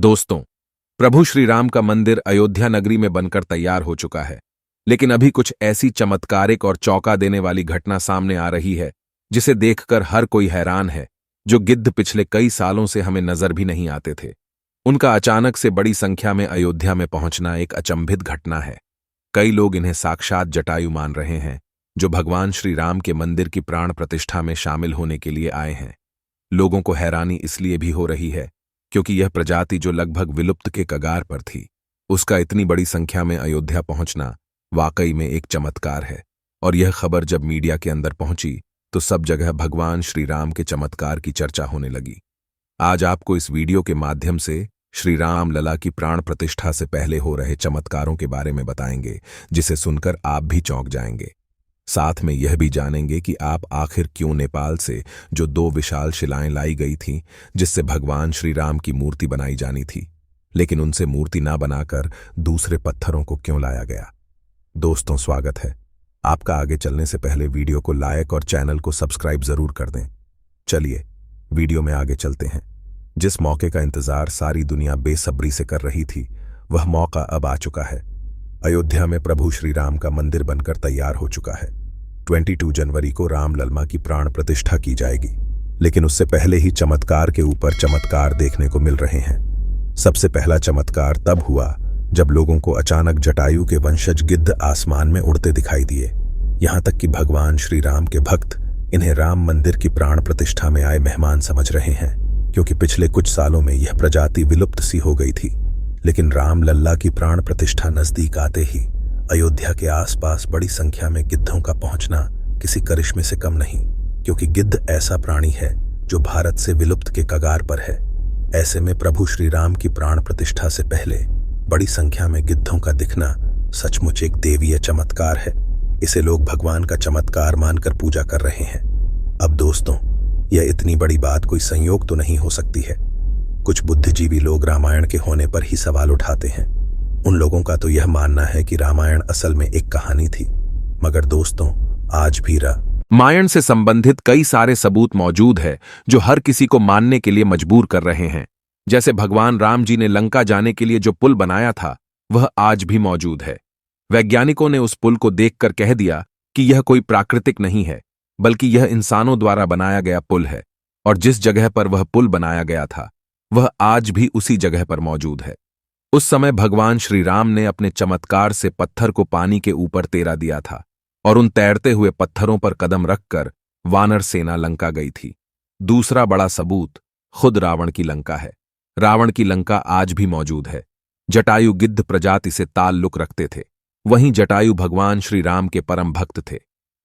दोस्तों, प्रभु श्री राम का मंदिर अयोध्या नगरी में बनकर तैयार हो चुका है, लेकिन अभी कुछ ऐसी चमत्कारिक और चौंका देने वाली घटना सामने आ रही है जिसे देखकर हर कोई हैरान है। जो गिद्ध पिछले कई सालों से हमें नजर भी नहीं आते थे, उनका अचानक से बड़ी संख्या में अयोध्या में पहुंचना एक अचंभित घटना है। कई लोग इन्हें साक्षात जटायु मान रहे हैं, जो भगवान श्री राम के मंदिर की प्राण प्रतिष्ठा में शामिल होने के लिए आए हैं। लोगों को हैरानी इसलिए भी हो रही है क्योंकि यह प्रजाति जो लगभग विलुप्त के कगार पर थी, उसका इतनी बड़ी संख्या में अयोध्या पहुंचना वाकई में एक चमत्कार है। और यह खबर जब मीडिया के अंदर पहुंची तो सब जगह भगवान श्री राम के चमत्कार की चर्चा होने लगी। आज आपको इस वीडियो के माध्यम से श्री राम लला की प्राण प्रतिष्ठा से पहले हो रहे चमत्कारों के बारे में बताएंगे, जिसे सुनकर आप भी चौंक जाएंगे। साथ में यह भी जानेंगे कि आप आखिर क्यों नेपाल से जो 2 विशाल शिलाएं लाई गई थीं, जिससे भगवान श्री राम की मूर्ति बनाई जानी थी, लेकिन उनसे मूर्ति ना बनाकर दूसरे पत्थरों को क्यों लाया गया। दोस्तों, स्वागत है आपका। आगे चलने से पहले वीडियो को लाइक और चैनल को सब्सक्राइब जरूर कर दें। चलिए वीडियो में आगे चलते हैं। जिस मौके का इंतजार सारी दुनिया बेसब्री से कर रही थी, वह मौका अब आ चुका है। अयोध्या में प्रभु श्री राम का मंदिर बनकर तैयार हो चुका है। 22 जनवरी को राम लल्मा की प्राण प्रतिष्ठा की जाएगी, लेकिन उससे पहले ही चमत्कार के ऊपर चमत्कार देखने को मिल रहे हैं। सबसे पहला चमत्कार तब हुआ जब लोगों को अचानक जटायु के वंशज गिद्ध आसमान में उड़ते दिखाई दिए। यहां तक कि भगवान श्री राम के भक्त इन्हें राम मंदिर की प्राण प्रतिष्ठा में आए मेहमान समझ रहे हैं, क्योंकि पिछले कुछ सालों में यह प्रजाति विलुप्त सी हो गई थी। लेकिन राम लल्ला की प्राण प्रतिष्ठा नजदीक आते ही अयोध्या के आसपास बड़ी संख्या में गिद्धों का पहुंचना किसी करिश्मे से कम नहीं, क्योंकि गिद्ध ऐसा प्राणी है जो भारत से विलुप्त के कगार पर है। ऐसे में प्रभु श्री राम की प्राण प्रतिष्ठा से पहले बड़ी संख्या में गिद्धों का दिखना सचमुच एक देवीय चमत्कार है। इसे लोग भगवान का चमत्कार मानकर पूजा कर रहे हैं। अब दोस्तों, यह इतनी बड़ी बात कोई संयोग तो नहीं हो सकती है। कुछ बुद्धिजीवी लोग रामायण के होने पर ही सवाल उठाते हैं। उन लोगों का तो यह मानना है कि रामायण असल में एक कहानी थी, मगर दोस्तों, आज भी रामायण से संबंधित कई सारे सबूत मौजूद है जो हर किसी को मानने के लिए मजबूर कर रहे हैं। जैसे भगवान राम जी ने लंका जाने के लिए जो पुल बनाया था, वह आज भी मौजूद है। वैज्ञानिकों ने उस पुल को देखकर कह दिया कि यह कोई प्राकृतिक नहीं है, बल्कि यह इंसानों द्वारा बनाया गया पुल है। और जिस जगह पर वह पुल बनाया गया था, वह आज भी उसी जगह पर मौजूद है। उस समय भगवान श्री राम ने अपने चमत्कार से पत्थर को पानी के ऊपर तैरा दिया था, और उन तैरते हुए पत्थरों पर कदम रखकर वानर सेना लंका गई थी। दूसरा बड़ा सबूत खुद रावण की लंका है। रावण की लंका आज भी मौजूद है। जटायु गिद्ध प्रजाति से ताल्लुक रखते थे, वहीं जटायु भगवान श्री राम के परम भक्त थे।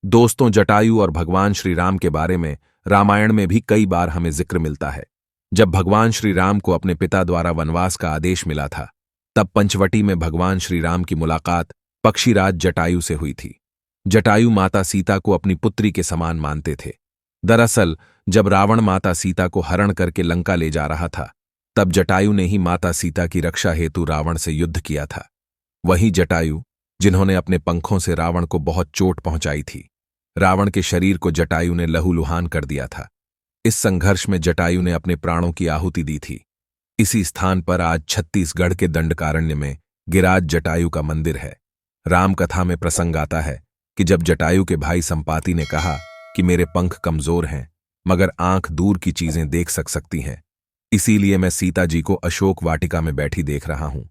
दोस्तों, जटायु और भगवान श्री राम के बारे में रामायण में भी कई बार हमें जिक्र मिलता है। जब भगवान श्री राम को अपने पिता द्वारा वनवास का आदेश मिला था, तब पंचवटी में भगवान श्री राम की मुलाकात पक्षीराज जटायु से हुई थी। जटायु माता सीता को अपनी पुत्री के समान मानते थे। दरअसल जब रावण माता सीता को हरण करके लंका ले जा रहा था, तब जटायु ने ही माता सीता की रक्षा हेतु रावण से युद्ध किया था। वही जटायु जिन्होंने अपने पंखों से रावण को बहुत चोट पहुंचाई थी। रावण के शरीर को जटायु ने लहूलुहान कर दिया था। इस संघर्ष में जटायु ने अपने प्राणों की आहुति दी थी। इसी स्थान पर आज छत्तीसगढ़ के दंडकारण्य में गिराज जटायु का मंदिर है। राम कथा में प्रसंग आता है कि जब जटायु के भाई संपाति ने कहा कि मेरे पंख कमजोर हैं, मगर आंख दूर की चीजें देख सकती हैं, इसीलिए मैं सीता जी को अशोक वाटिका में बैठी देख रहा हूं।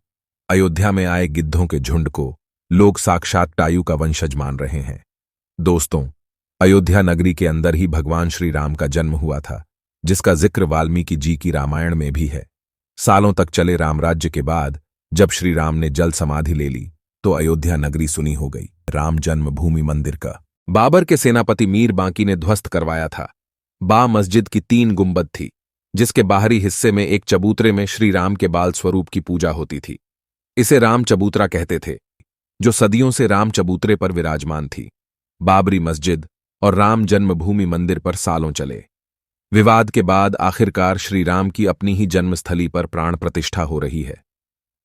अयोध्या में आए गिद्धों के झुंड को लोग साक्षात जटायु का वंशज मान रहे हैं। दोस्तों, अयोध्या नगरी के अंदर ही भगवान श्री राम का जन्म हुआ था, जिसका जिक्र वाल्मीकि जी की रामायण में भी है। सालों तक चले रामराज्य के बाद जब श्री राम ने जल समाधि ले ली, तो अयोध्या नगरी सुनी हो गई। राम जन्मभूमि मंदिर का बाबर के सेनापति मीर बांकी ने ध्वस्त करवाया था। मस्जिद की 3 गुंबद थी, जिसके बाहरी हिस्से में एक चबूतरे में श्री राम के बाल स्वरूप की पूजा होती थी। इसे राम चबूतरा कहते थे, जो सदियों से राम चबूतरे पर विराजमान थी। बाबरी मस्जिद और राम जन्मभूमि मंदिर पर सालों चले विवाद के बाद आखिरकार श्री राम की अपनी ही जन्मस्थली पर प्राण प्रतिष्ठा हो रही है।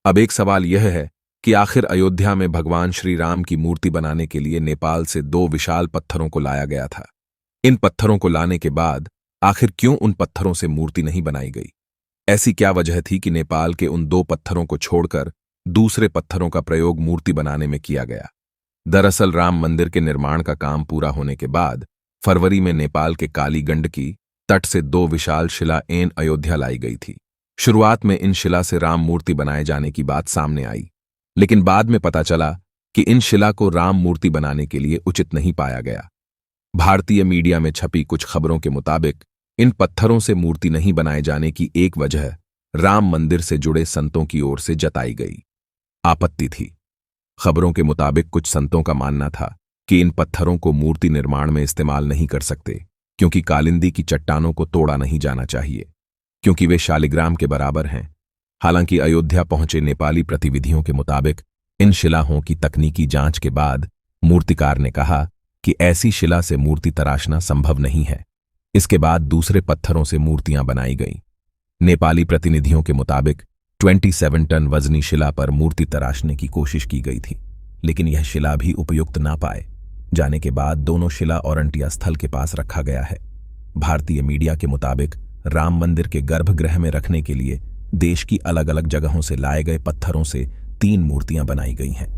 अब एक सवाल यह है कि आखिर अयोध्या में भगवान श्री राम की मूर्ति बनाने के लिए नेपाल से 2 विशाल पत्थरों को लाया गया था। इन पत्थरों को लाने के बाद आखिर क्यों उन पत्थरों से मूर्ति नहीं बनाई गई? ऐसी क्या वजह थी कि नेपाल के उन दो पत्थरों को छोड़कर दूसरे पत्थरों का प्रयोग मूर्ति बनाने में किया गया? दरअसल राम मंदिर के निर्माण का काम पूरा होने के बाद फरवरी में नेपाल के काली गंडकी तट से दो विशाल शिला एन अयोध्या लाई गई थी। शुरुआत में इन शिला से राम मूर्ति बनाए जाने की बात सामने आई, लेकिन बाद में पता चला कि इन शिला को राम मूर्ति बनाने के लिए उचित नहीं पाया गया। भारतीय मीडिया में छपी कुछ खबरों के मुताबिक इन पत्थरों से मूर्ति नहीं बनाए जाने की एक वजह राम मंदिर से जुड़े संतों की ओर से जताई गई आपत्ति थी। खबरों के मुताबिक कुछ संतों का मानना था कि इन पत्थरों को मूर्ति निर्माण में इस्तेमाल नहीं कर सकते, क्योंकि कालिंदी की चट्टानों को तोड़ा नहीं जाना चाहिए, क्योंकि वे शालिग्राम के बराबर हैं। हालांकि अयोध्या पहुंचे नेपाली प्रतिनिधियों के मुताबिक इन शिलाओं की तकनीकी जांच के बाद मूर्तिकार ने कहा कि ऐसी शिला से मूर्ति तराशना संभव नहीं है। इसके बाद दूसरे पत्थरों से मूर्तियां बनाई गईं। नेपाली प्रतिनिधियों के मुताबिक 27 टन वजनी शिला पर मूर्ति तराशने की कोशिश की गई थी, लेकिन यह शिला भी उपयुक्त ना पाए जाने के बाद दोनों शिला और अंटिया स्थल के पास रखा गया है। भारतीय मीडिया के मुताबिक राम मंदिर के गर्भगृह में रखने के लिए देश की अलग अलग जगहों से लाए गए पत्थरों से 3 मूर्तियां बनाई गई हैं।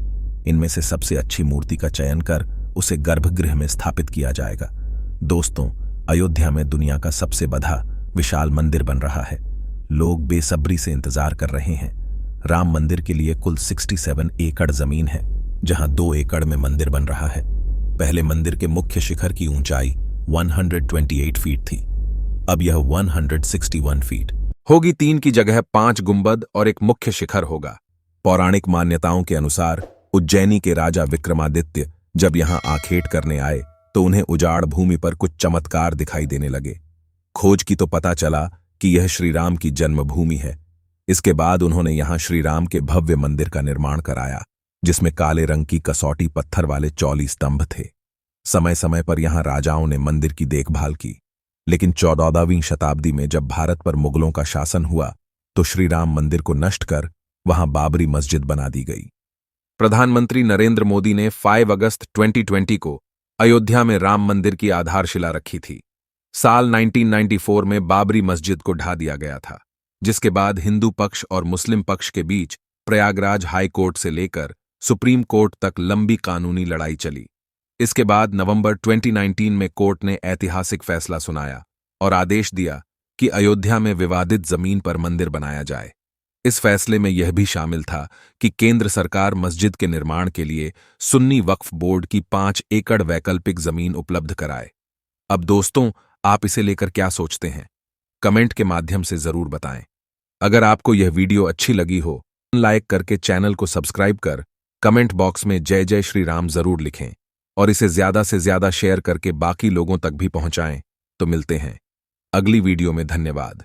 इनमें से सबसे अच्छी मूर्ति का चयन कर उसे गर्भगृह में स्थापित किया जाएगा। दोस्तों, अयोध्या में दुनिया का सबसे बड़ा विशाल मंदिर बन रहा है। लोग बेसब्री से इंतजार कर रहे हैं। राम मंदिर के लिए कुल 67 एकड़ जमीन है, जहां 2 एकड़ में मंदिर बन रहा है। पहले मंदिर के मुख्य शिखर की ऊंचाई 128 फीट थी, अब यह 161 फीट होगी। 3 की जगह 5 गुंबद और एक मुख्य शिखर होगा। पौराणिक मान्यताओं के अनुसार उज्जैनी के राजा विक्रमादित्य जब यहां आखेट करने आए तो उन्हें उजाड़ भूमि पर कुछ चमत्कार दिखाई देने लगे। खोज की तो पता चला कि यह श्रीराम की जन्मभूमि है। इसके बाद उन्होंने यहां श्रीराम के भव्य मंदिर का निर्माण कराया, जिसमें काले रंग की कसौटी पत्थर वाले 40 स्तंभ थे। समय समय पर यहां राजाओं ने मंदिर की देखभाल की, लेकिन 14वीं शताब्दी में जब भारत पर मुगलों का शासन हुआ तो श्रीराम मंदिर को नष्ट कर वहां बाबरी मस्जिद बना दी गई। प्रधानमंत्री नरेंद्र मोदी ने 5 अगस्त 2020 को अयोध्या में राम मंदिर की आधारशिला रखी थी। साल 1994 में बाबरी मस्जिद को ढा दिया गया था, जिसके बाद हिंदू पक्ष और मुस्लिम पक्ष के बीच प्रयागराज हाई कोर्ट से लेकर सुप्रीम कोर्ट तक लंबी कानूनी लड़ाई चली। इसके बाद नवंबर 2019 में कोर्ट ने ऐतिहासिक फैसला सुनाया और आदेश दिया कि अयोध्या में विवादित जमीन पर मंदिर बनाया जाए। इस फैसले में यह भी शामिल था कि केंद्र सरकार मस्जिद के निर्माण के लिए सुन्नी वक्फ बोर्ड की 5 एकड़ वैकल्पिक जमीन उपलब्ध कराए। अब दोस्तों, आप इसे लेकर क्या सोचते हैं? कमेंट के माध्यम से जरूर बताएं। अगर आपको यह वीडियो अच्छी लगी हो, लाइक करके चैनल को सब्सक्राइब कर कमेंट बॉक्स में जय जय श्री राम जरूर लिखें और इसे ज्यादा से ज्यादा शेयर करके बाकी लोगों तक भी पहुंचाएं। तो मिलते हैं अगली वीडियो में। धन्यवाद।